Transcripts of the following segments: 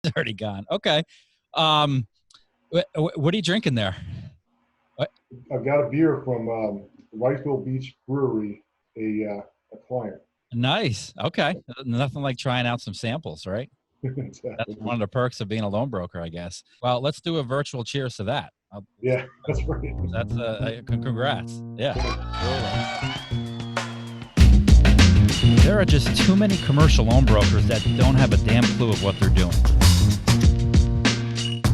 It's already gone. Okay. What are you drinking there? What? I've got a beer from Whiteville Beach Brewery, a client. Nice. Okay. Nothing like trying out some samples, right? That's Exactly. one of the perks of being a loan broker, I guess. Well, let's do a virtual cheers to that. Yeah, that's right. That's congrats. Yeah. There are just too many commercial loan brokers that don't have a damn clue of what they're doing.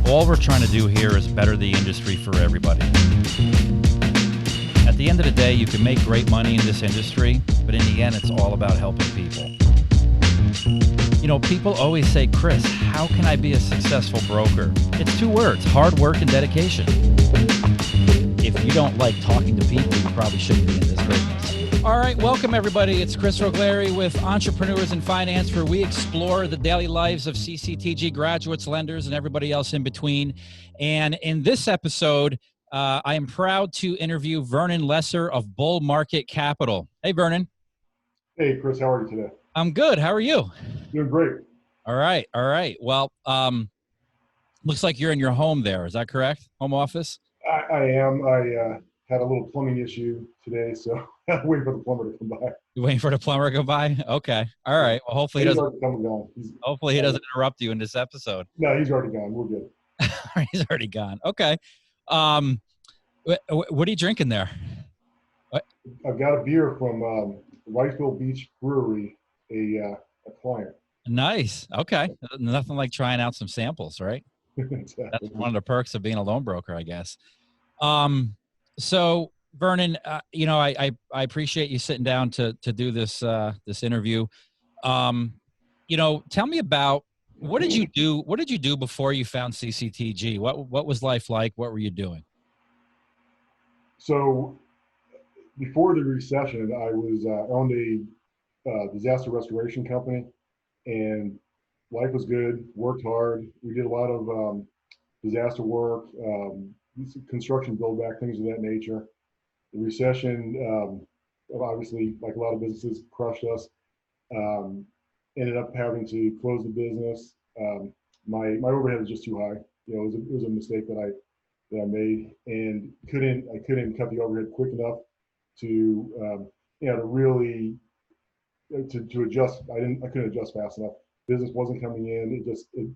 All we're trying to do here is better the industry for everybody. At the end of the day, you can make great money in this industry, but in the end, it's all about helping people. You know, people always say, Kris, how can I be a successful broker? It's two words, hard work and dedication. If you don't like talking to people, you probably shouldn't be in this business. All right, welcome everybody. It's Kris Roglieri with Entrepreneurs in Finance, where we explore the daily lives of CCTG graduates, lenders, and everybody else in between. And in this episode, I am proud to interview Vernon Lesser of Bull Market Capital. Hey, Vernon. Hey, Kris, how are you today? I'm good. How are you? Doing great. All right. All right. Well, looks like you're in your home there. Is that correct? Home office? I am. I had a little plumbing issue today, so I'm waiting for the plumber to come by. You're waiting for the plumber to come by? Okay. All right. Well, hopefully He's already come and gone. he doesn't interrupt you in this episode. No, he's already gone. We're good. He's already gone. Okay. What are you drinking there? What? I've got a beer from Whiteville Beach Brewery, a client. Nice. Okay. Nothing like trying out some samples, right? Exactly. That's one of the perks of being a loan broker, I guess. So Vernon, you know, I appreciate you sitting down to do this this interview. You know, tell me about what did you do? What did you do before you found CCTG? What was life like? What were you doing? So before the recession, I was owned a disaster restoration company, and life was good. Worked hard. We did a lot of disaster work, construction, build back, things of that nature. The recession, obviously, like a lot of businesses, crushed us. Ended up having to close the business. My overhead was just too high. You know, it was a mistake that I made, and I couldn't cut the overhead quick enough to to really to adjust. I couldn't adjust fast enough. Business wasn't coming in.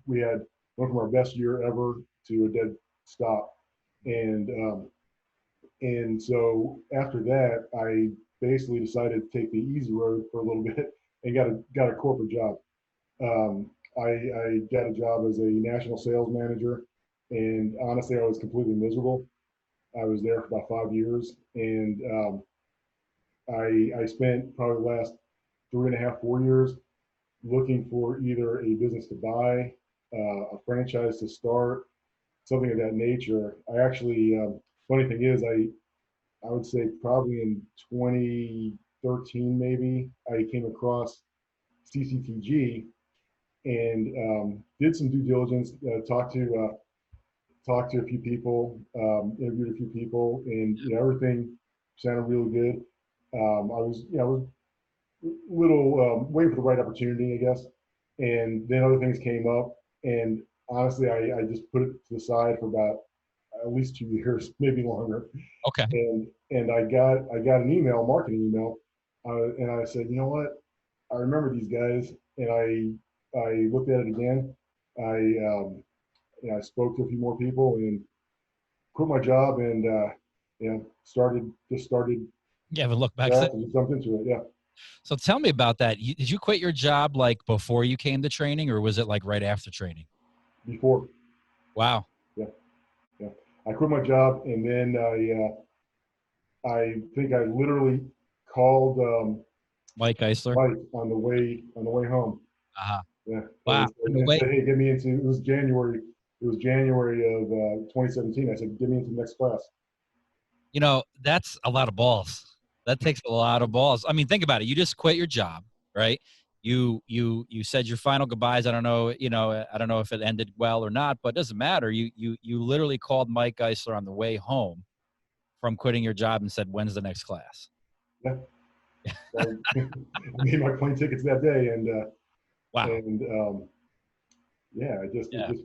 We had went from our best year ever to a dead stop, and so after that, I basically decided to take the easy road for a little bit and got a corporate job. I got a job as a national sales manager, and honestly, I was completely miserable. I was there for about 5 years, and I spent probably the last 3.5, 4 years looking for either a business to buy, a franchise to start, something of that nature. I actually, funny thing is, I would say probably in 2013 maybe I came across CCTG and did some due diligence, talked to a few people, interviewed a few people, and everything sounded really good. I was a little waiting for the right opportunity, I guess, and then other things came up, and honestly, I just put it to the side for about at least 2 years, maybe longer. Okay. And I got an email, marketing email, and I said, you know what? I remember these guys, and I looked at it again. I spoke to a few more people and quit my job, and started. You haven't looked back since. And jumped into it. Yeah. So tell me about that. Did you quit your job like before you came to training, or was it like right after training? Before. Wow. Yeah. I quit my job, and then I think I literally called Mike Eisler on the way home. Uh-huh. Yeah. Wow. And said, hey, get me into. It was January of 2017. I said, get me into the next class. You know, that's a lot of balls. That takes a lot of balls. I mean, think about it. You just quit your job, right? You said your final goodbyes. I don't know if it ended well or not, but it doesn't matter. You literally called Mike Eisler on the way home from quitting your job and said, when's the next class? Yeah. I made my plane tickets that day, and wow. And yeah, it Yeah. just,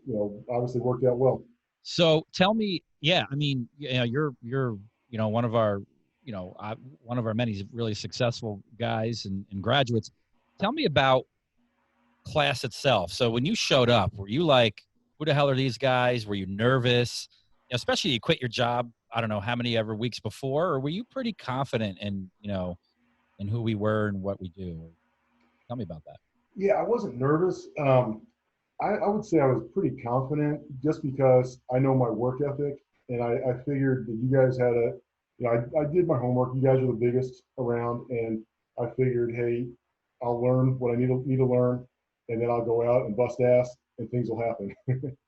obviously worked out well. So tell me, yeah, I mean, you're, one of our, one of our many really successful guys and graduates. Tell me about class itself. So when you showed up, were you like, who the hell are these guys? Were you nervous? Especially you quit your job, I don't know how many ever weeks before, or were you pretty confident in, in who we were and what we do? Tell me about that. Yeah, I wasn't nervous. I would say I was pretty confident just because I know my work ethic, and I figured that you guys had I did my homework. You guys are the biggest around, and I figured, hey, I'll learn what I need to learn, and then I'll go out and bust ass, and things will happen.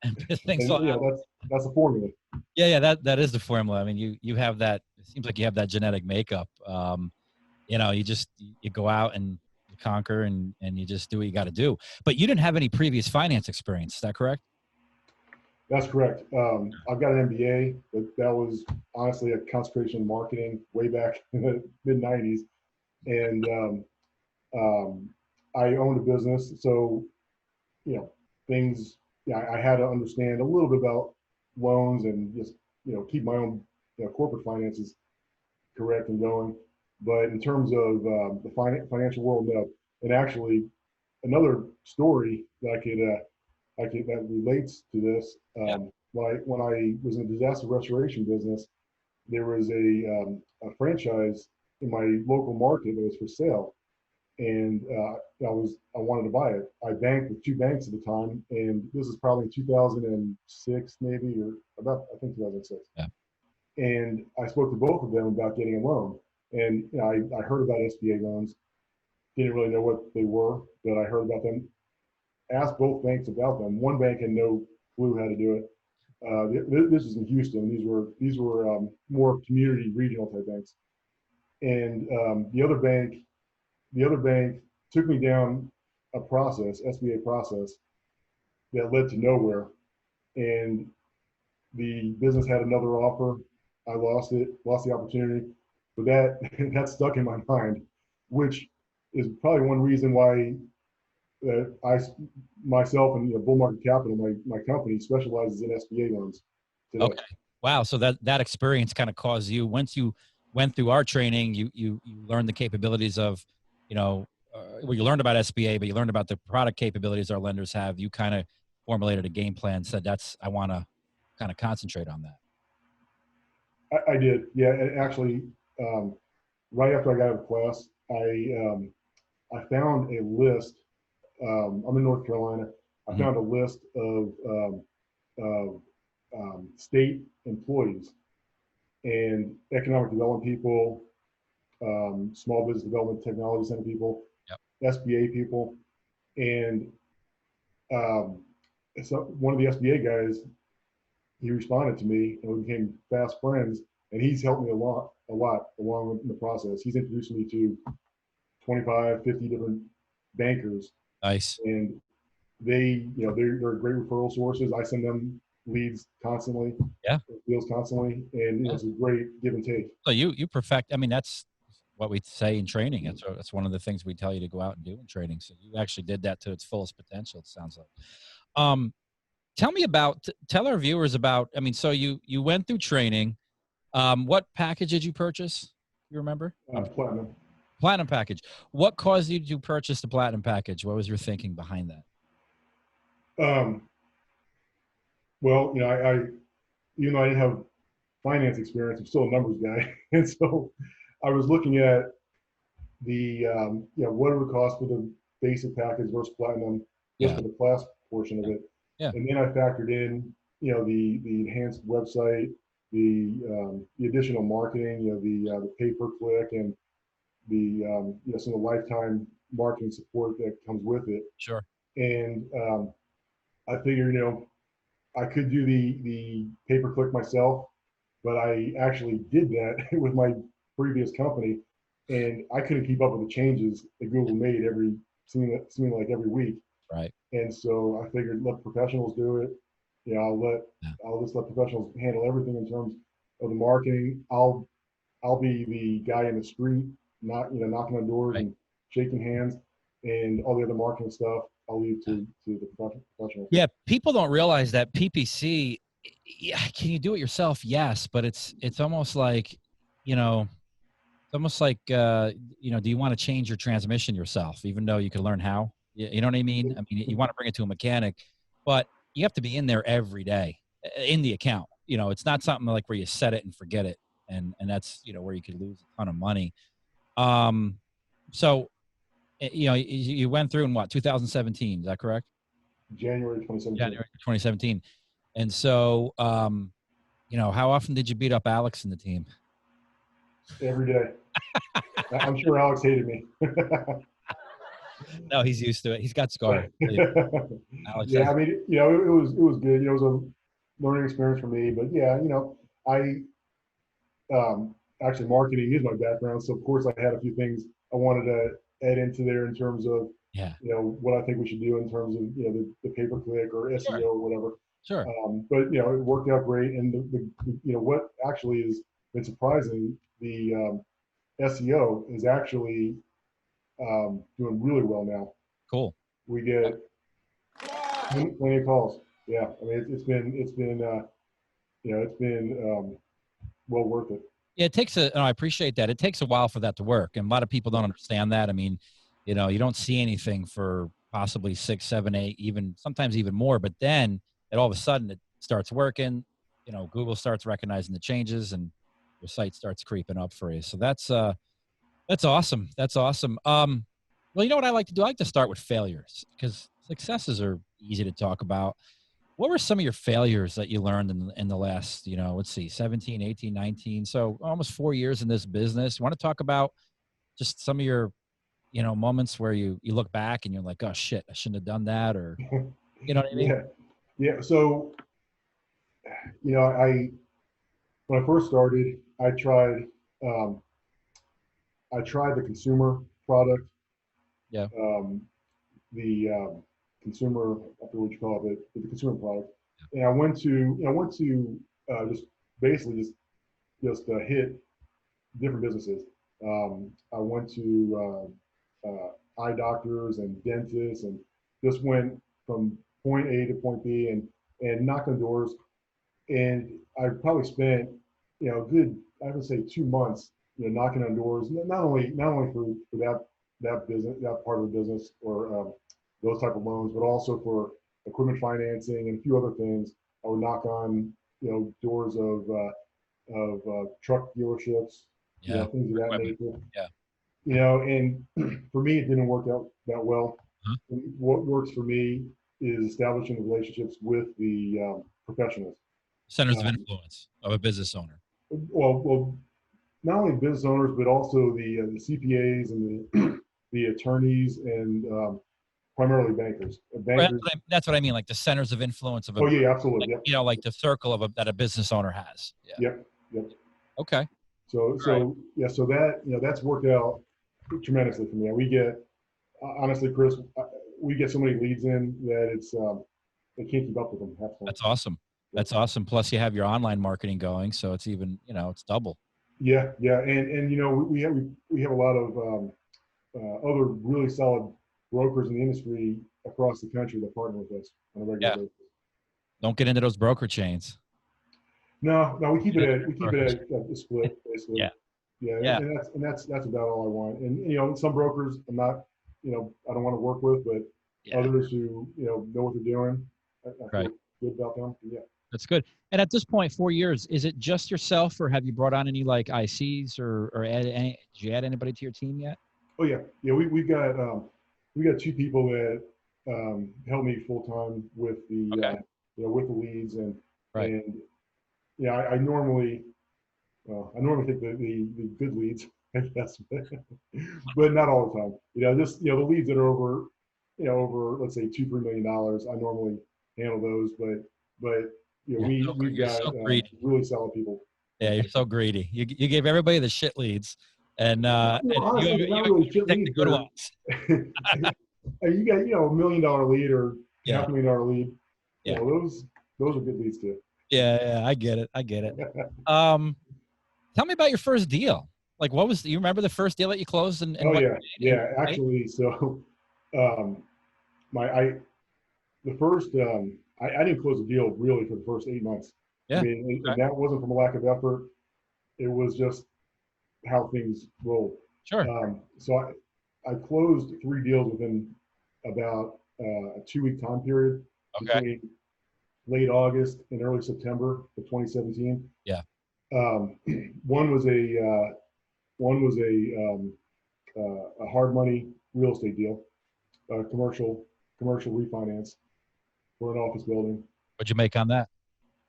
And things And will happen. that's the formula. Yeah, that is the formula. I mean, you have that. It seems like you have that genetic makeup. You go out and you conquer and you just do what you got to do. But you didn't have any previous finance experience. Is that correct? That's correct. I've got an MBA, but that was honestly a concentration in marketing way back in the mid '90s, and um, I owned a business, so things. Yeah, I had to understand a little bit about loans and just keep my own corporate finances correct and going. But in terms of the financial world, no. And actually, another story that that relates to this. Yeah. When I was in the disaster restoration business, there was a franchise in my local market that was for sale, and I wanted to buy it. I banked with two banks at the time, and this is probably 2006, maybe, or about, I think, 2006. Yeah. And I spoke to both of them about getting a loan. And I heard about SBA loans, didn't really know what they were, but I heard about them. Asked both banks about them. One bank had no clue how to do it. This is in Houston. These were more community regional type banks, and the other bank took me down a process, SBA process, that led to nowhere. And the business had another offer. I lost it, lost the opportunity. But that that stuck in my mind, which is probably one reason why I myself and Bull Market Capital, my company, specializes in SBA loans today. Okay. Wow. So that experience kind of caused you, once you went through our training, you learned the capabilities of, well, you learned about SBA, but you learned about the product capabilities our lenders have. You kind of formulated a game plan, said I want to kind of concentrate on that. I did, yeah. And actually, um, right after I got out of class, I found a list. I'm in North Carolina. I Mhm. found a list of state employees and economic development people, small business development technology center people, Yep. SBA people, and um, so one of the SBA guys, he responded to me and we became fast friends. And he's helped me a lot along in the process. He's introduced me to 25, 50 different bankers, Nice. and they're great referral sources. I send them leads constantly, Yeah. deals constantly, and Yeah. it's a great give and take. So you perfect. I mean, that's what we say in training. That's one of the things we tell you to go out and do in training. So you actually did that to its fullest potential. It sounds like. Um, tell our viewers about. I mean, so you went through training. What package did you purchase? You remember? Platinum. Platinum package. What caused you to purchase the platinum package? What was your thinking behind that? Um, well, even though I didn't have finance experience, I'm still a numbers guy, and so I was looking at what it would cost for the basic package versus platinum, just Yeah. for the class portion of it. Yeah. And then I factored in, the enhanced website, the additional marketing, the pay per click, and some of the lifetime marketing support that comes with it. Sure. And I figured, I could do the pay per click myself, but I actually did that with my previous company, and I couldn't keep up with the changes that Google made seeming like every week. Right. And so I figured, let professionals do it. Yeah. I'll just let professionals handle everything in terms of the marketing. I'll be the guy in the street, not knocking on doors Right. and shaking hands and all the other marketing stuff. I'll leave to the professionals. Yeah, people don't realize that PPC. Yeah, can you do it yourself? Yes, but it's almost like, you know, it's almost like you know, do you want to change your transmission yourself, even though you can learn how? You know what I mean? I mean, you want to bring it to a mechanic, but you have to be in there every day in the account. You know, it's not something like where you set it and forget it, and that's, you know, where you could lose a ton of money. So you know, you went through in what, 2017? Is that correct? January 2017. January 2017. And so, you know, how often did you beat up Alex and the team? Every day. I'm sure Alex hated me. No, he's used to it. He's got scars. Alex Yeah, has, I mean, you know, it was good. You know, it was a learning experience for me. But yeah, you know, I actually marketing is my background, so of course I had a few things I wanted to add into there in terms of, yeah, you know, what I think we should do in terms of, you know, the pay per click or sure, SEO or whatever. sure. But you know, it worked out great. And you know what actually has been surprising, the SEO is actually doing really well now. Cool. We get plenty of calls. Yeah, I mean it's been you know, it's been well worth it. Yeah, it takes a, no, I appreciate that. It takes a while for that to work. And a lot of people don't understand that. I mean, you know, you don't see anything for possibly 6, 7, 8, even sometimes even more, but then all of a sudden it starts working, you know, Google starts recognizing the changes and your site starts creeping up for you. So that's awesome. That's awesome. Well, you know what I like to do? I like to start with failures because successes are easy to talk about. What were some of your failures that you learned in the last, you know, let's see, 17, 18, 19, so almost 4 years in this business? You want to talk about just some of your, you know, moments where you look back and you're like, oh shit, I shouldn't have done that, or, you know what I mean? Yeah, yeah. So you know, when I first started, um, I tried the consumer product, Yeah. um, the consumer, I forget what you call it, but the consumer product. And I went to, you know, just basically just hit different businesses. I went to eye doctors and dentists, and just went from point A to point B, and knocked on doors. And I probably spent, you know, good, I would say 2 months, you know, knocking on doors, not only for that business, that part of the business, or those type of loans, but also for equipment financing and a few other things. I would knock on, you know, doors of truck dealerships, you Yeah. know, things of that Equipment. nature. Yeah. You know, and for me, it didn't work out that well. Huh? What works for me is establishing the relationships with the professionals. Centers of Um, influence of a business owner. well, not only business owners, but also the CPAs and the attorneys, and primarily bankers. Right, Bankers. that's what I mean, like the centers of influence of a, Oh yeah, absolutely. like, Yep. you know, like the circle of that a business owner has. Yeah. Yep. Yep. Okay. All right. So yeah, so that, you know, that's worked out tremendously for me. We get, honestly, Kris, we get so many leads in that it's they can't keep up with them half the time. That's awesome. Yep. That's awesome. Plus you have your online marketing going, so it's even, you know, it's double. Yeah, yeah, and you know, we have a lot of other really solid brokers in the industry across the country that partner with us on a regular Yeah. basis. Don't get into those broker chains. No, we keep it Brokers. at a split, basically. Yeah. Yeah, Yeah. and that's about all I want. And you know, some brokers I'm not, you know, I don't want to work with, but Yeah. others who, you know what they're doing, I Right. feel good about them. Yeah. That's good. And at this point, 4 years, is it just yourself, or have you brought on any like ICs or did you add anybody to your team yet? Oh yeah, yeah. We got two people that help me full time with the Okay. you know, with the leads, Right. and yeah, I normally take the good leads, I guess, but not all the time. You know, just, you know, the leads that are over, you know, over, let's say $2-3 million, I normally handle those. But you know, we've You're got so greedy. really solid people. Yeah, you're so greedy. You gave everybody the shit leads, and You know, you honestly, they're not really shit take the leads. good ones. You got, you know, $1 million lead or Yeah. $500,000 lead. Yeah. You know, those are good leads too. Yeah, I get it. Tell me about your first deal. Like, do you remember the first deal that you closed? And Oh what yeah, yeah. Actually, so the first, I didn't close the deal really for the first 8 months. I Yeah. mean, and Okay. that wasn't from a lack of effort. It was just how things roll. Sure. So I closed 3 deals within about a 2-week time period Okay. between late August and early September of 2017. Yeah. Um, one was a hard money real estate deal, commercial refinance for an office building. What'd you make on that?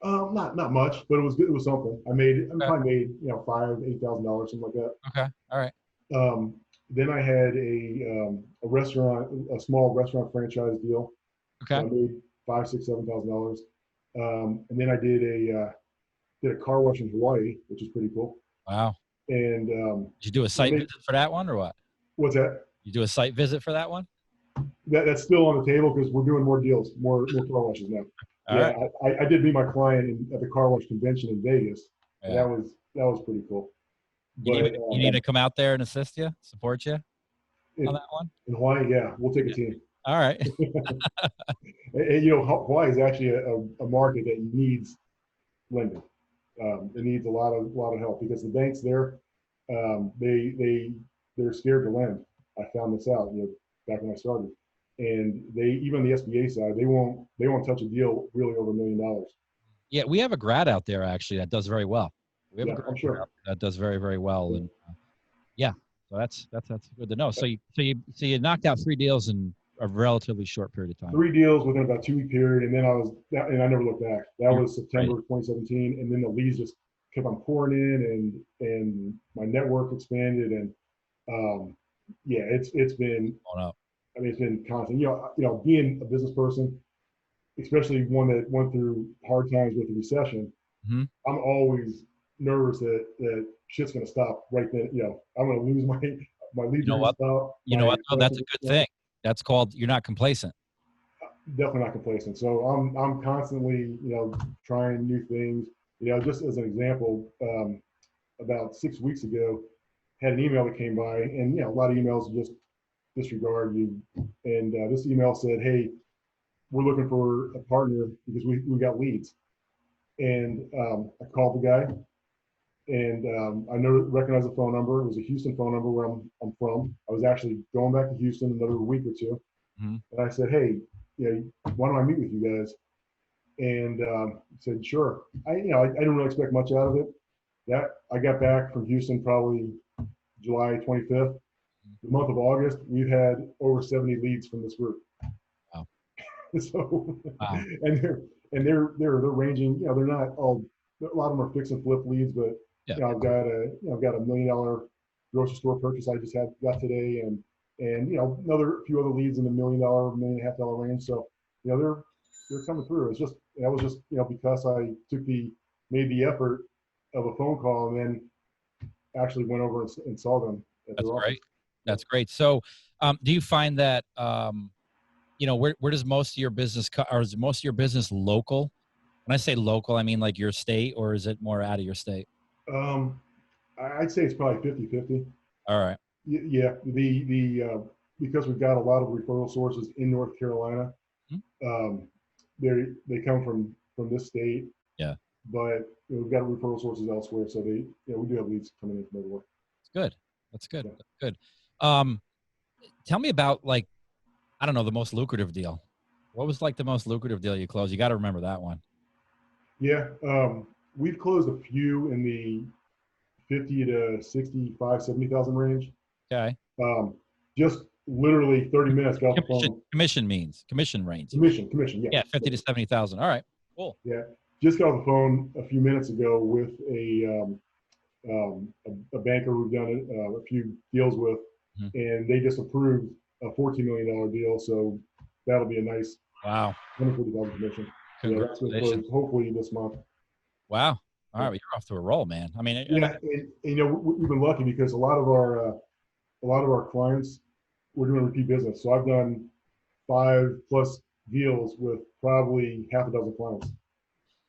Not much, but it was good. It was something. I Okay. probably made $5,000-8,000, something like that. Okay. All right. Um, then I had a restaurant, a small restaurant franchise deal. So I Okay. made $5,000, $6,000, $7,000. And then I did a car wash in Hawaii, which is pretty cool. Wow. And Did you do a site visit for that one or what? what's that? You do a site visit for that one? That's still on the table because we're doing more deals, more car washes now. All Yeah, right. I did meet my client at the car wash convention in Vegas. Yeah. That was pretty cool. You But need to come out there and assist you, support you in, on that one? in Hawaii, yeah, we'll take a team. All right. And Hawaii is actually a market that needs lending. It needs a lot of help because the banks there, they're scared to lend. I found this out, back when I started, and even the SBA side, they won't touch a deal really over $1 million. Yeah, we have a grad out there actually that does very well. We have Yeah, a grad I'm sure that does very, very well, and yeah, so that's good to know. So you knocked out 3 deals in a relatively short period of time. 3 deals within about 2-week period, and then I never looked back. That was September 2017, and then the leads just kept on pouring in, and my network expanded, and yeah, it's been. I mean, it's been constant. Being a business person, especially one that went through hard times with the recession, Mm-hmm. I'm always nervous that shit's gonna stop right then. I'm gonna lose my leads. You know what? Stop. You know what? Oh, that's a good thing. That's called you're not complacent. Definitely not complacent. So I'm constantly trying new things. Just as an example, about 6 weeks ago, had an email that came by, and a lot of emails just disregard you. And this email said, "Hey, we're looking for a partner because we got leads." And I called the guy, and I recognized the phone number. It was a Houston phone number where I'm from. I was actually going back to Houston another week or two, Mm-hmm. and I said, "Hey, why don't I meet with you guys?" And he said, "Sure." I didn't really expect much out of it. I got back from Houston probably July 25th. The month of August, we've had over 70 leads from this group. Wow. So, Wow. and they're ranging. They're not all. A lot of them are fix and flip leads, but Yeah. I've got a $1 million grocery store purchase I just got today, and another few other leads in the $1 million, $1.5 million range. So they're coming through. It's just that was just because I made the effort of a phone call and then actually went over and saw them at their office. Great. That's great. So, do you find that where does most of your business or is most of your business local? When I say local, I mean like your state, or is it more out of your state? I'd say it's probably 50-50. All right. Yeah, because we've got a lot of referral sources in North Carolina. Mm-hmm. They come from this state. Yeah. But we've got referral sources elsewhere, so we do have leads coming in from everywhere. Good. That's good. Yeah. That's good. Tell me about I don't know, the most lucrative deal. What was the most lucrative deal you closed? You got to remember that one. Yeah, we've closed a few in the 50 to 65, 70,000 range. Okay. Just literally 30 minutes got the phone. Commission range. Commission, yeah. Yeah, 50 to 70,000. All right, cool. Yeah, just got off the phone a few minutes ago with a banker we've done a few deals with, mm-hmm. and they just approved a $14 million deal. So that'll be a nice $140,000 commission. Yeah, that's going to close hopefully this month. Wow. All right, well, you're off to a roll, man. I mean, yeah, and, we've been lucky because a lot of our clients, we're doing repeat business. So I've done 5+ deals with probably half a dozen clients.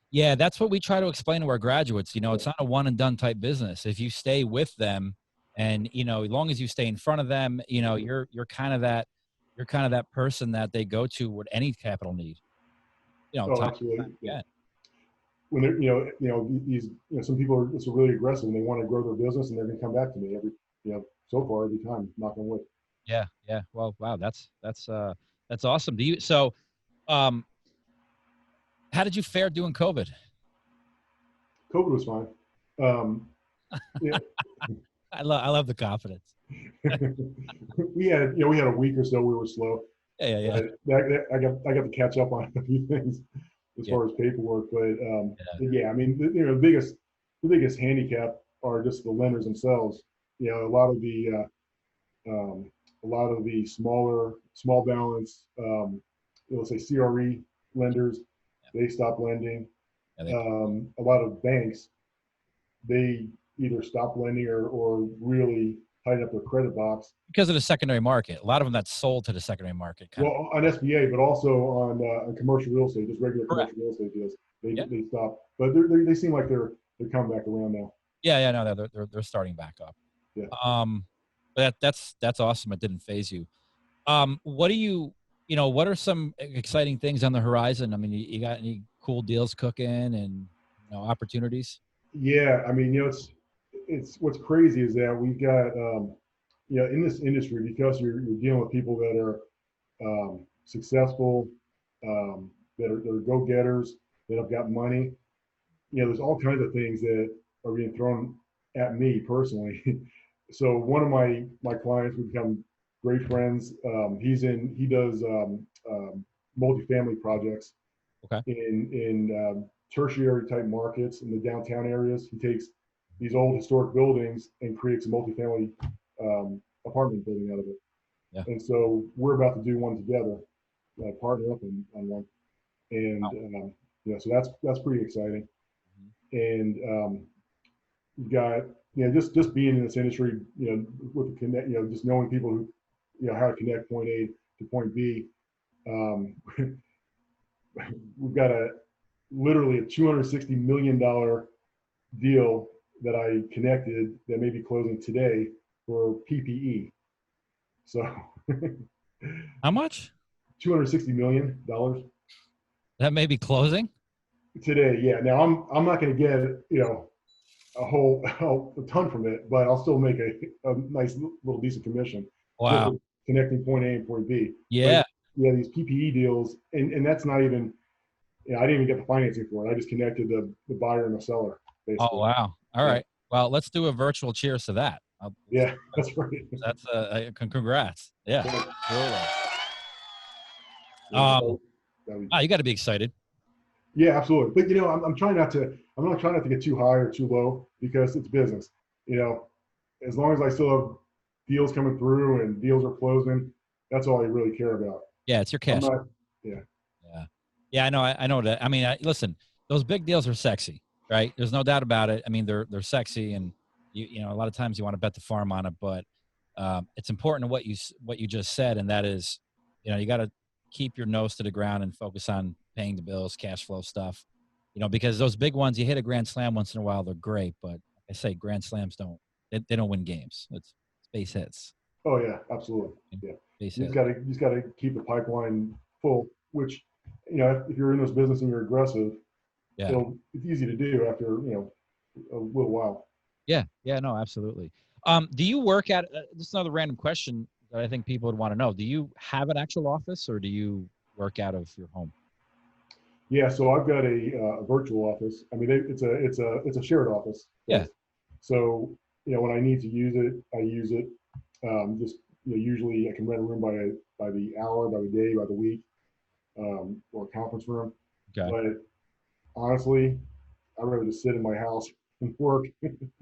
Yeah, that's what we try to explain to our graduates. It's not a one and done type business. If you stay with them, and as long as you stay in front of them, you're kind of that you're kind of that person that they go to with any capital need. Oh, Time absolutely. and time Yeah. again. When they're, these, some people are just really aggressive and they want to grow their business and they're going to come back to me so far every time, knock on wood. Yeah, yeah. Well, wow, that's awesome. Um, how did you fare doing COVID? COVID was fine. Yeah, I love the confidence. we had a week or so we were slow. Yeah, yeah, I got to catch up on a few things as yeah. far as paperwork, but Yeah. yeah, I mean, the biggest handicap are just the lenders themselves. A lot of the small balance, let's say CRE lenders, they stop lending. Yeah, A lot of banks, they either stop lending or really tighten up their credit box. because of the secondary market. A lot of them that's sold to the secondary market. Well, on SBA, but also on commercial real estate, just regular Correct. commercial real estate deals, Yeah. they stop. But they seem like they're coming back around now. Yeah, no, they're starting back up. Yeah. But that's awesome. It didn't phase you. What do what are some exciting things on the horizon? I mean, you got any cool deals cooking and opportunities? Yeah, I mean, it's what's crazy is that we've got in this industry, because you're dealing with people that are successful, that are go-getters, that have got money. There's all kinds of things that are being thrown at me personally. So one of my clients, we've become great friends. He does multifamily projects Okay. in tertiary type markets in the downtown areas. He takes these old historic buildings and creates a multifamily apartment building out of it. Yeah. And so we're about to do one together, partner up on one. And wow. so that's pretty exciting. Mm-hmm. And you've got just being in this industry, with the connect, just knowing people who, how to connect point A to point B. We've got literally a $260 million deal that I connected that may be closing today for PPE. So How much? $260 million That may be closing. today. Yeah. Now I'm not going to get a ton from it, but I'll still make a nice little decent commission. Wow. Just connecting point A and point B. Yeah. But, yeah, these PPE deals, and that's not even. I didn't even get the financing for it. I just connected the buyer and the seller, basically. Oh, wow. All right. Well, let's do a virtual cheers to that. Yeah, that's right. That's congrats. Yeah. You got to be excited. Yeah, absolutely. But I'm trying not to. I'm not trying not to get too high or too low because it's business. As long as I still have deals coming through and deals are closing, that's all I really care about. Yeah, it's your cash. Yeah, I know. I know that. I mean, listen, those big deals are sexy, right? There's no doubt about it. I mean, they're sexy, and a lot of times you want to bet the farm on it, but it's important to what you just said, and that is, you got to keep your nose to the ground and focus on paying the bills, cash flow stuff, because those big ones, you hit a grand slam once in a while, they're great, but like I say, grand slams they don't win games. It's base hits. Oh yeah, absolutely. Yeah, base you just got to keep the pipeline full, which if you're in this business and you're aggressive, yeah, it's easy to do after a little while. Yeah, no, absolutely. Do you work at? Just another random question that I think people would want to know. Do you have an actual office, or do you work out of your home? Yeah, so I've got a virtual office. I mean, it's a shared office. Yeah. So when I need to use it, I use it. Just usually I can rent a room by the hour, by the day, by the week, or a conference room. Okay. But honestly, I'd rather just sit in my house and work.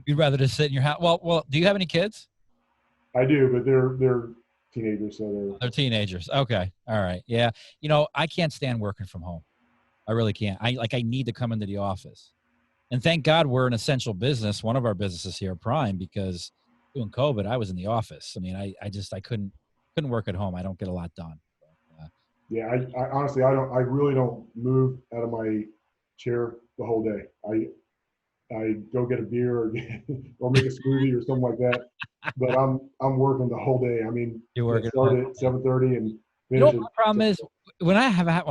You'd rather just sit in your house. Well, do you have any kids? I do, but they're teenagers, so they're teenagers. Okay, all right, yeah. I can't stand working from home. I really can't. I need to come into the office, and thank God we're an essential business. One of our businesses here, Prime, because during COVID, I was in the office. I mean, I couldn't work at home. I don't get a lot done. Yeah, I honestly, I really don't move out of my chair the whole day. I go get a beer or make a smoothie or something like that. But I'm working the whole day. I mean, You're working start at 7:30 and You know finish what it. my problem is? When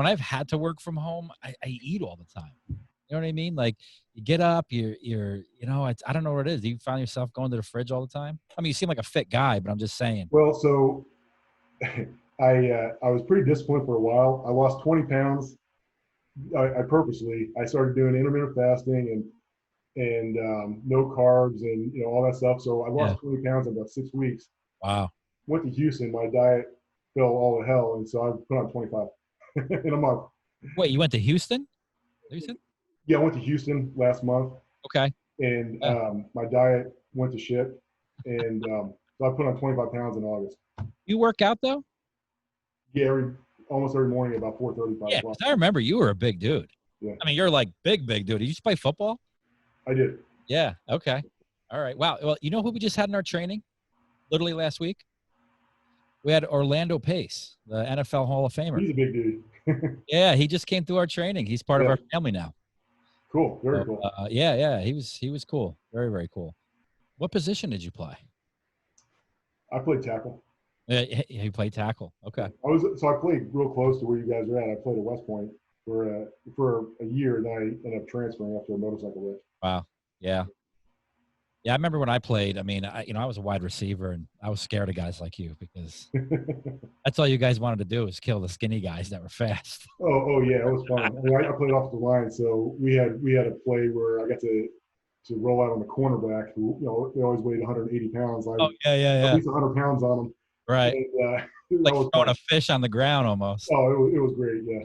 I've had to work from home, I eat all the time. You know what I mean? Like you get up, I don't know what it is. Do you find yourself going to the fridge all the time? I mean, you seem like a fit guy, but I'm just saying. Well, so I was pretty disciplined for a while. I lost 20 pounds. I purposely I started doing intermittent fasting and no carbs and all that stuff. So I Yeah. lost 20 pounds in about 6 weeks. Wow. Went to Houston. My diet fell all to hell, and so I put on 25 in a month. Wait, you went to Houston? Houston? Yeah, I went to Houston last month, Okay. and Yeah. my diet went to shit, and so I put on 25 pounds in August. You work out though? Yeah, almost every morning about 4:30, 5 Yeah, o'clock. 'cause I remember you were a big dude. Yeah, I mean, you're like big dude. Did you just play football? I did. Yeah. Okay. All right. Wow. Well, you know who we just had in our training? Literally last week? We had Orlando Pace, the NFL Hall of Famer. He's a big dude. Yeah, he just came through our training. He's part of Yeah. our family now. Cool. Very So, cool. yeah, he was cool. Very, very cool. What position did you play? I played tackle. He played tackle. Okay. I played real close to where you guys are at. I played at West Point for a year, then I ended up transferring after a motorcycle wreck. Wow. Yeah. Yeah, I remember when I played. I mean, I was a wide receiver, and I was scared of guys like you because that's all you guys wanted to do was kill the skinny guys that were fast. Oh yeah, it was fun. I mean, I played off the line, so we had a play where I got to roll out on the cornerback who they always weighed 180 pounds. Oh yeah. At least 100 pounds on them. Right. And, Like that was throwing fun. a fish on the ground almost. Oh, it was great. Yeah.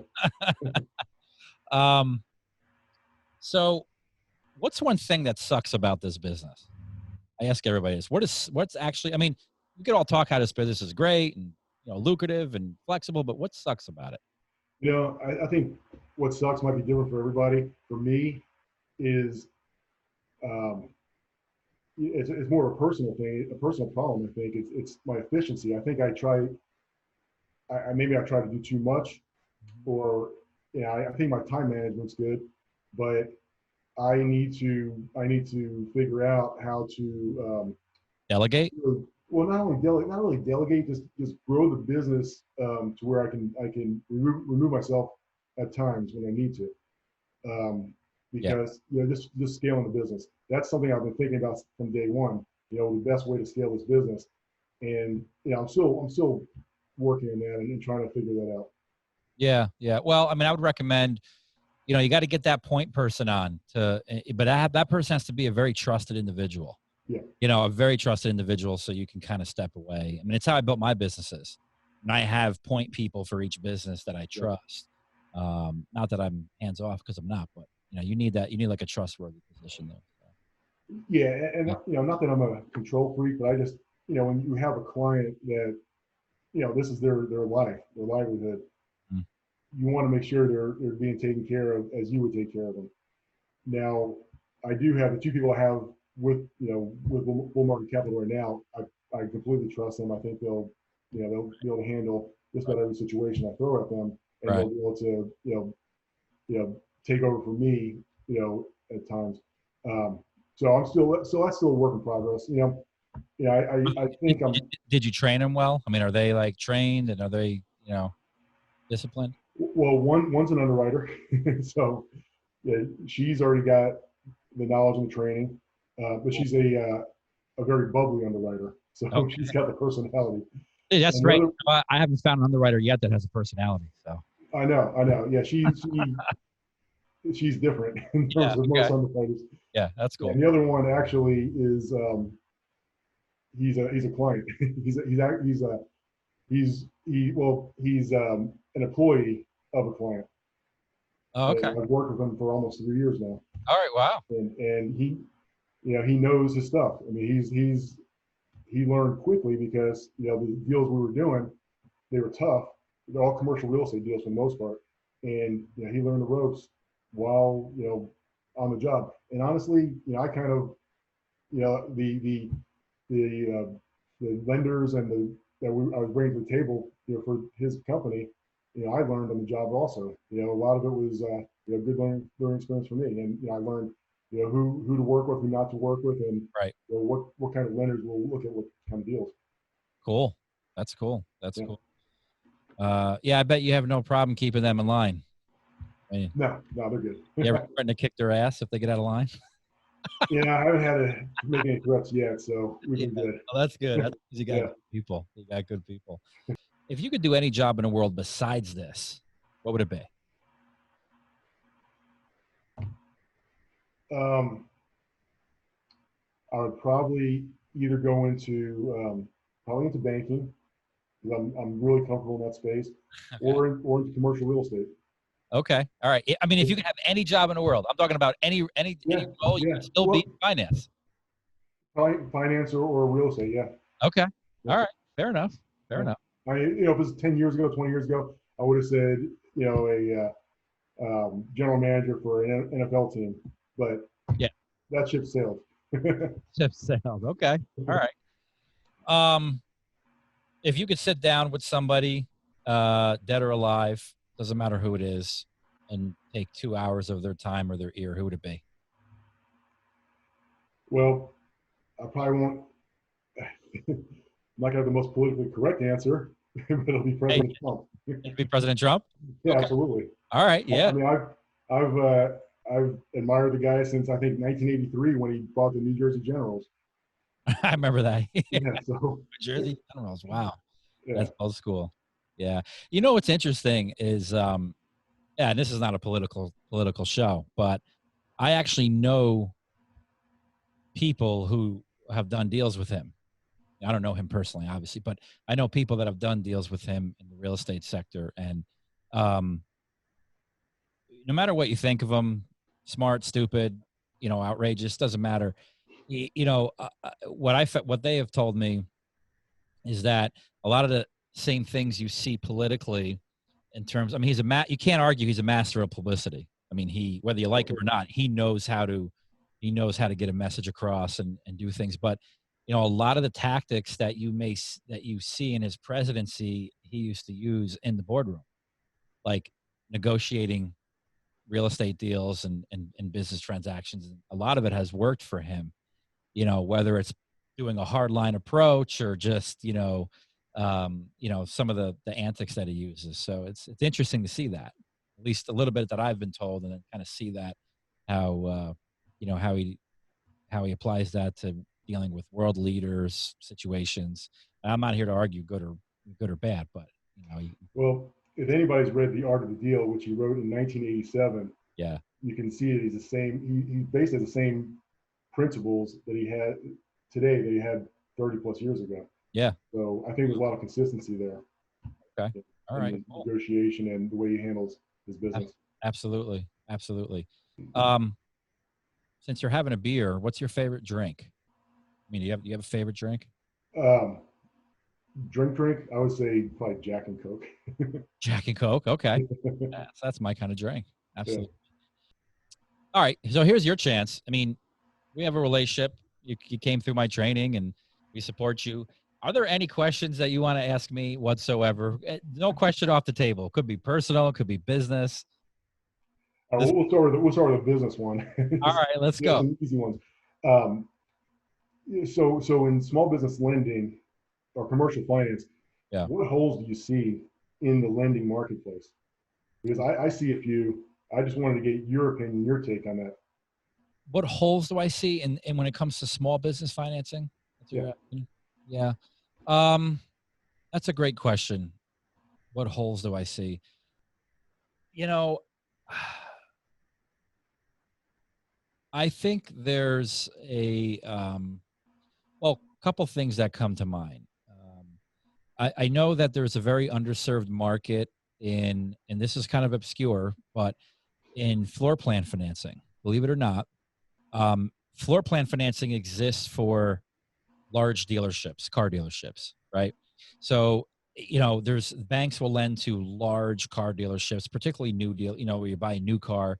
So what's one thing that sucks about this business? I ask everybody this. What's actually, I mean, we could all talk how this business is great and lucrative and flexible, but what sucks about it? I think what sucks might be different for everybody. For me, is um, it's more of a personal thing, a personal problem. I think it's my efficiency. I think maybe I try to do too much, or I think my time management's good, but I need to figure out how to Delegate? well, not really delegate, just grow the business to where I can remove myself at times when I need to, Yeah. because just scaling the business. That's something I've been thinking about from day one. The best way to scale this business, and I'm still working on that and trying to figure that out. Yeah. Well, I mean, I would recommend, you got to get that point person on but that person has to be a very trusted individual. Yeah. A very trusted individual so you can kind of step away. I mean, it's how I built my businesses. And I have point people for each business that I trust. Not that I'm hands off because I'm not, but you need that. You need like a trustworthy position there. So. Yeah. And not that I'm a control freak, but I just, when you have a client that, this is their life, their livelihood, you want to make sure they're being taken care of as you would take care of them. Now, I do have the two people I have with Bull Market Capital right now. I completely trust them. I think they'll be able to handle just about every situation I throw at them, and they'll be able to take over for me at times. So that's still a work in progress. I think I'm. Did you train them well? I mean, are they like trained and are they disciplined? Well, one's an underwriter, so yeah, she's already got the knowledge and the training, but she's a very bubbly underwriter, so she's got the personality. Hey, that's great. I haven't found an underwriter yet that has a personality. So I know. Yeah, she's different in terms of most underwriters. Yeah, that's cool. And the other one actually is he's a client. he's an employee of a client. Oh, okay. And I've worked with him for almost 3 years now. All right. Wow. And he knows his stuff. I mean, he learned quickly because the deals we were doing, they were tough. They're all commercial real estate deals for the most part, and he learned the ropes while on the job. And honestly, I kind of the lenders and I was bringing to the table for his company. I learned on the job also. A lot of it was good learning experience for me, and I learned who to work with, who not to work with, and what kind of lenders will look at what kind of deals. Cool. That's cool. That's cool. Yeah, I bet you have no problem keeping them in line. I mean, No, they're good. you ever threaten to kick their ass if they get out of line? Yeah, I haven't had to make any threats yet, so we've Yeah, been good. well, that's good. That's 'cause you got Yeah. good people. You got good people. If you could do any job in the world besides this, what would it be? Um, I would probably either go into probably into banking because I'm really comfortable in that space, Okay. or into commercial real estate. Okay. All right. I mean, if you could have any job in the world, I'm talking about any Yeah, role, you yeah. could still be Well, in finance. probably finance or real estate. Yeah. Okay. Yeah. All right. Fair enough. Fair Yeah. enough. If it was 10 years ago, 20 years ago, I would have said, a general manager for an NFL team, but Yeah. that ship sailed. Ship sailed. Okay. All right. Um, if you could sit down with somebody, dead or alive, doesn't matter who it is, and take 2 hours of their time or their ear, who would it be? Well, I probably won't. I'm not gonna have the most politically correct answer, but it'll be Hey, President Trump. it'd be President Trump. Yeah, Okay. absolutely. All right. I Yeah. mean, I've admired the guy since I think 1983 when he bought the New Jersey Generals. I remember that. Yeah, so New Jersey Generals. Wow. yeah. That's old school. Yeah. You know what's interesting is yeah, and this is not a political show, but I actually know people who have done deals with him. I don't know him personally, obviously, but I know people that have done deals with him in the real estate sector. And um, no matter what you think of him, smart, stupid, outrageous, doesn't matter. What they have told me is that a lot of the same things you see politically in terms, I mean, you can't argue he's a master of publicity. I mean, whether you like him or not, he knows how to get a message across and do things. But, a lot of the tactics that you see in his presidency, he used to use in the boardroom, like negotiating real estate deals and business transactions. A lot of it has worked for him, whether it's doing a hard line approach or just, some of the antics that he uses. So it's interesting to see that, at least a little bit that I've been told, and then kind of see that how, how he applies that to dealing with world leaders, situations. And I'm not here to argue good or bad, but Well, if anybody's read The Art of the Deal, which he wrote in 1987, yeah, you can see that he's the same. He basically has the same principles that he had today that he had 30 plus years ago. yeah. So I think there's a lot of consistency there. Okay. All in right. his Cool. negotiation and the way he handles his business. Absolutely. Since you're having a beer, what's your favorite drink? I mean, do you have a favorite drink? Drink. I would say probably Jack and Coke. Jack and Coke. Okay. That's my kind of drink. Absolutely. Yeah. All right. So here's your chance. I mean, we have a relationship. You came through my training and we support you. Are there any questions that you want to ask me whatsoever? No question off the table. Could be personal, could be business. We'll start with the business one. All right, let's go. Some easy ones. So in small business lending or commercial finance, yeah, what holes do you see in the lending marketplace? Because I see a few. I just wanted to get your opinion, your take on that. What holes do I see in when it comes to small business financing? Yeah. That's a great question. What holes do I see? I think there's a couple things that come to mind. I know that there's a very underserved market and this is kind of obscure, but in floor plan financing, believe it or not, floor plan financing exists for large dealerships, car dealerships, right? So, there's banks will lend to large car dealerships, particularly new deal, where you buy a new car.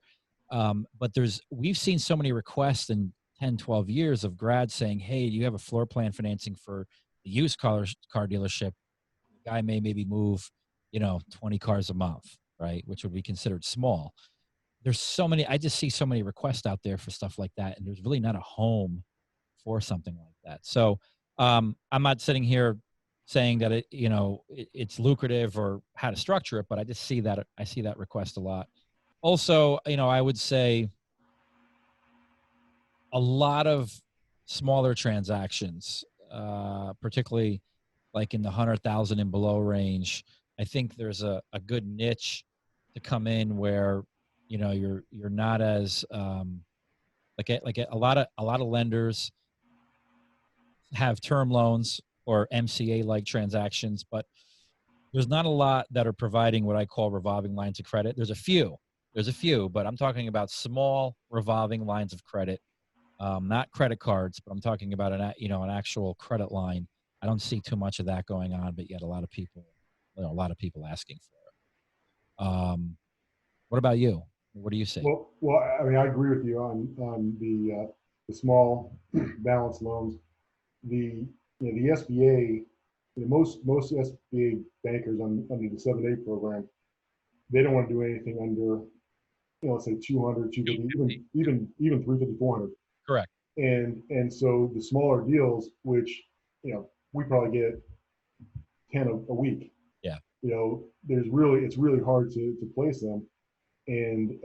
But we've seen so many requests in 10, 12 years of grads saying, hey, do you have a floor plan financing for the used car dealership? The guy may maybe move, 20 cars a month, right? Which would be considered small. I just see so many requests out there for stuff like that. And there's really not a home for something like that. So I'm not sitting here saying that it's lucrative or how to structure it, but I just see that request a lot. Also, I would say a lot of smaller transactions, particularly like in the 100,000 and below range. I think there's a good niche to come in where, you're not as, a lot of lenders have term loans or MCA like transactions, but there's not a lot that are providing what I call revolving lines of credit. There's a few, but I'm talking about small revolving lines of credit, not credit cards, but I'm talking about an actual credit line. I don't see too much of that going on, but yet a lot of people asking for it. What about you? What do you see? Well, I mean, I agree with you on the small balance loans. The SBA, most SBA bankers under the 7A program, they don't want to do anything under, let's say 200, 250, even 350, 400. Correct. And so the smaller deals, which, we probably get 10 a week. Yeah. It's really hard to place them. And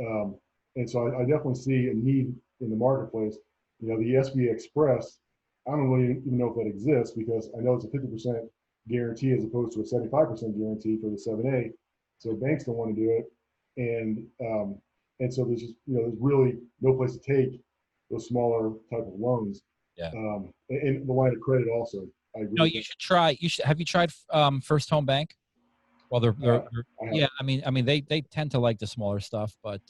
so I definitely see a need in the marketplace. The SBA Express, I don't really even know if that exists, because I know it's a 50% guarantee as opposed to a 75% guarantee for the 7A. So banks don't want to do it. And so there's just, there's really no place to take those smaller type of loans. Yeah. And the line of credit also. I agree. No, you should try. Have you tried First Home Bank? Well, yeah. I mean, they tend to like the smaller stuff, but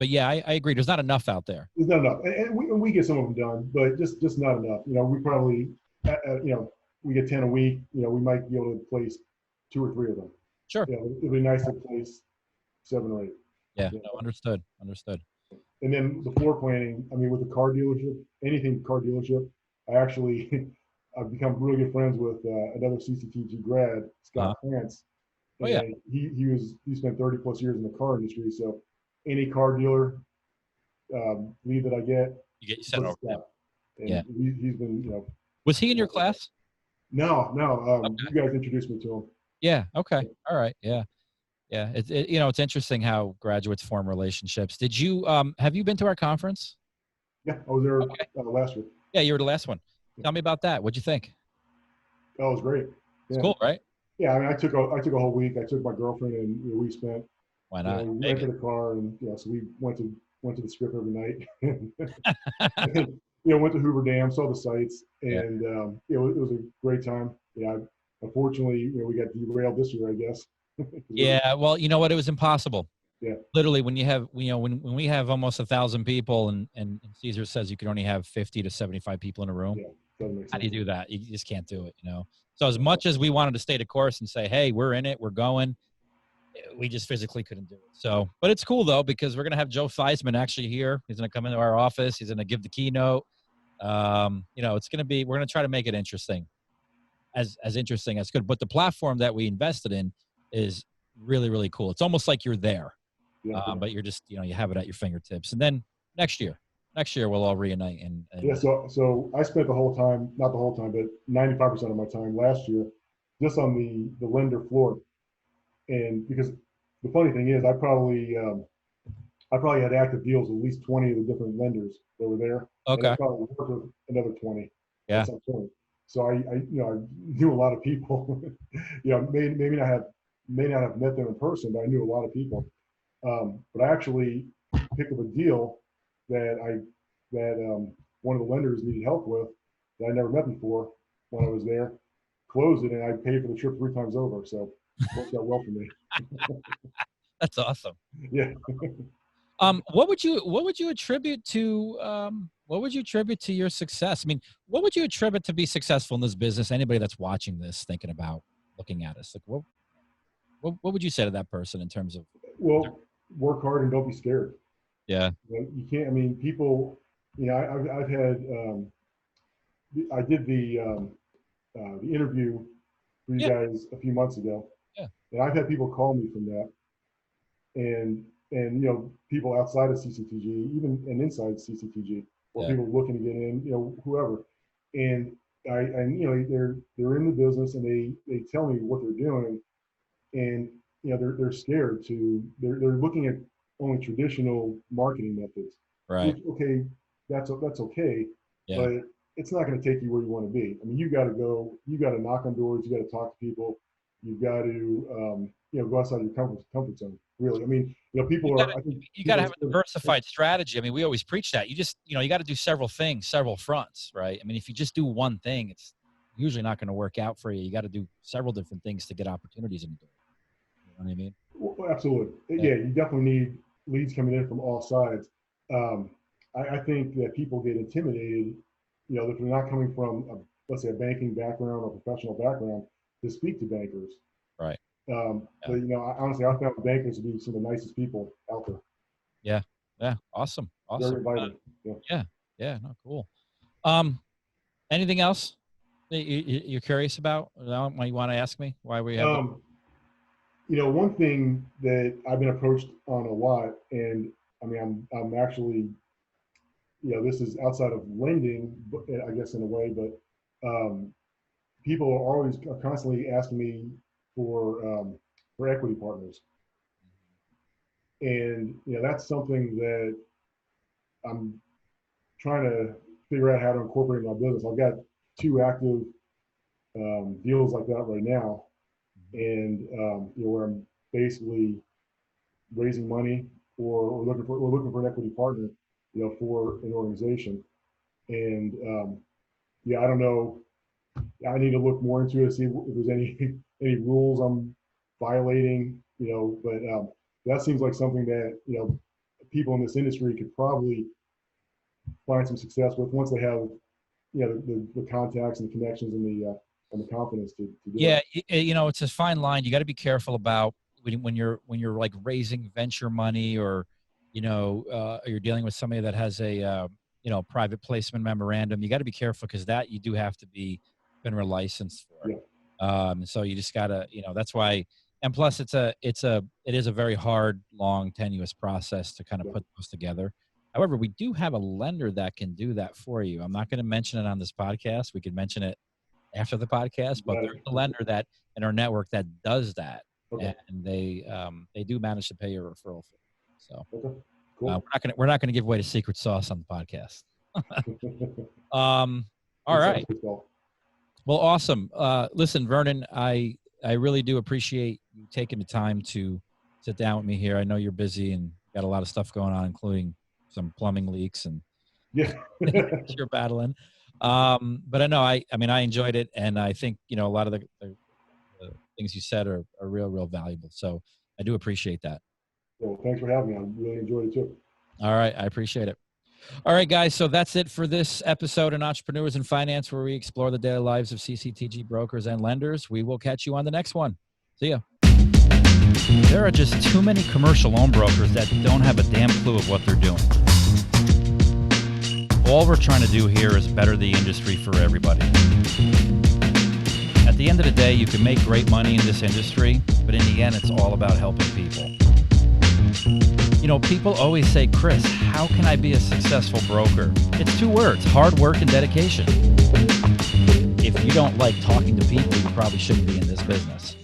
yeah, I agree. There's not enough out there. There's not enough, and we get some of them done, but just not enough. We probably, we get 10 a week. We might be able to place 2 or 3 of them. Sure. It'd be nice to place 7 or 8. Yeah. No, understood. And then the floor planning. I mean, with the car dealership, anything car dealership, I've become really good friends with another CCTG grad, Scott France. Oh yeah. He spent 30 plus years in the car industry. So any car dealer lead that I get, you sent over. And yeah. He's been, Was he in your class? No. Okay. You guys introduced me to him. Yeah. Okay. All right. Yeah. Yeah. It's interesting how graduates form relationships. Did you, have you been to our conference? Yeah. I was there last year. Yeah. You were the last one. Tell me about that. What'd you think? Oh, it was great. It's cool, right? Yeah. I mean, I took a whole week. I took my girlfriend, and we spent. Why not? We rented a car, and so we went to the Strip every night. And, went to Hoover Dam, saw the sights, and it was a great time. Unfortunately, we got derailed this year, I guess. Yeah. Well, you know what? It was impossible. Yeah. Literally, when you have, when we have almost 1,000 people, and Caesar says you can only have 50 to 75 people in a room. Yeah. Doesn't make sense. How do you do that? You just can't do it. So as much as we wanted to stay the course and say, hey, we're in it, we're going, we just physically couldn't do it. So, but it's cool though, because we're going to have Joe Theismann actually here. He's going to come into our office. He's going to give the keynote. It's going to be, we're going to try to make it interesting, as interesting as could. But the platform that we invested in is really, really cool. It's almost like you're there, but you're just, you have it at your fingertips. And then next year we'll all reunite. And yeah. So I spent the whole time, not the whole time, but 95% of my time last year, just on the lender floor. And because the funny thing is, I probably had active deals with at least 20 of the different lenders that were there. Okay. And I probably worked with another 20. Yeah. At some point. So I knew a lot of people. May not have met them in person, but I knew a lot of people. But I actually picked up a deal that one of the lenders needed help with that I never met before when I was there. Closed it, and I paid for the trip 3 times over. So worked out well for me. That's awesome. Yeah. What would you attribute to your success? I mean, what would you attribute to be successful in this business? Anybody that's watching this, thinking about looking at us, like what would you say to that person in terms of? Well, work hard and don't be scared. Yeah. You can't. I mean, people. I've had. I did the interview for you guys a few months ago. Yeah. And I've had people call me from that, and people outside of CCTG, even and inside CCTG, or people looking to get in, whoever, and they're in the business and they tell me what they're doing, and they're scared they're looking at only traditional marketing methods, Right. which okay, that's okay, Yeah. but it's not going to take you where you want to be. I mean, you got to knock on doors, you got to talk to people, you've got to go outside your comfort zone. Really, I mean, You people gotta, are. I think you gotta people are have a scared. diversified strategy. I mean, we always preach that. You got to do several things, several fronts, right? I mean, if you just do one thing, it's usually not going to work out for you. You got to do several different things to get opportunities in the door. You know what I mean? Well, absolutely. Yeah. Yeah, you definitely need leads coming in from all sides. Um, I think that people get intimidated, if they're not coming from, let's say, a banking background or professional background, to speak to bankers. Right. But Yeah. honestly, I found bankers to be some of the nicest people out there. Yeah. Yeah. Awesome. Very Awesome. inviting. Yeah. Yeah. Yeah. No, cool. Um, anything else that you're curious about? You want to ask me why we have the? Um, one thing that I've been approached on a lot, and I mean, I'm actually, this is outside of lending, but I guess in a way, but people are constantly asking me for equity partners, and that's something that I'm trying to figure out how to incorporate in my business. I've got two active deals like that right now, and where I'm basically raising money or looking for an equity partner, for an organization, and I don't know. I need to look more into it, see if there's any any rules I'm violating, but that seems like something that people in this industry could probably find some success with once they have the contacts and the connections and the confidence to do Yeah, it. it's a fine line. You got to be careful about when you're like raising venture money, or you're dealing with somebody that has a private placement memorandum. You got to be careful because that you do have to be FINRA licensed for. Yeah. So you just gotta, that's why. And plus, it is a very hard, long, tenuous process to kind of Yeah. put those together. However, we do have a lender that can do that for you. I'm not going to mention it on this podcast. We could mention it after the podcast, but Got there's it. a lender that in our network that does that, Okay. and they do manage to pay your referral fee. So Okay. Cool. we're not gonna give away the secret sauce on the podcast. All right. Well, awesome. Listen, Vernon, I really do appreciate you taking the time to sit down with me here. I know you're busy and got a lot of stuff going on, including some plumbing leaks and Yeah. you're battling. But I know, I mean, I enjoyed it, and I think a lot of the things you said are real valuable. So I do appreciate that. Well, thanks for having me. I really enjoyed it too. All right, I appreciate it. All right, guys. So that's it for this episode in Entrepreneurs in Finance, where we explore the daily lives of CCTG brokers and lenders. We will catch you on the next one. See ya. There are just too many commercial loan brokers that don't have a damn clue of what they're doing. All we're trying to do here is better the industry for everybody. At the end of the day, you can make great money in this industry, but in the end, it's all about helping people. People always say, Kris, how can I be a successful broker? It's two words: hard work and dedication. If you don't like talking to people, you probably shouldn't be in this business.